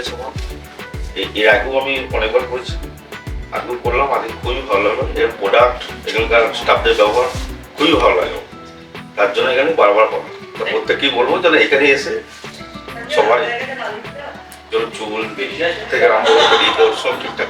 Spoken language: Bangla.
লেগেছে আমার। এর আগেও আমি অনেকবার করেছি, আগেও করলাম, আগে খুবই ভালো লাগলো। এর প্রোডাক্ট, এখানকার স্টাফদের ব্যবহার খুবই ভালো লাগলো, তার জন্য এখানে বারবার করা। প্রত্যেককেই বলবো যেন এখানে এসে সবাই চুল থেকে আরম্ভ করে সব ঠিকঠাক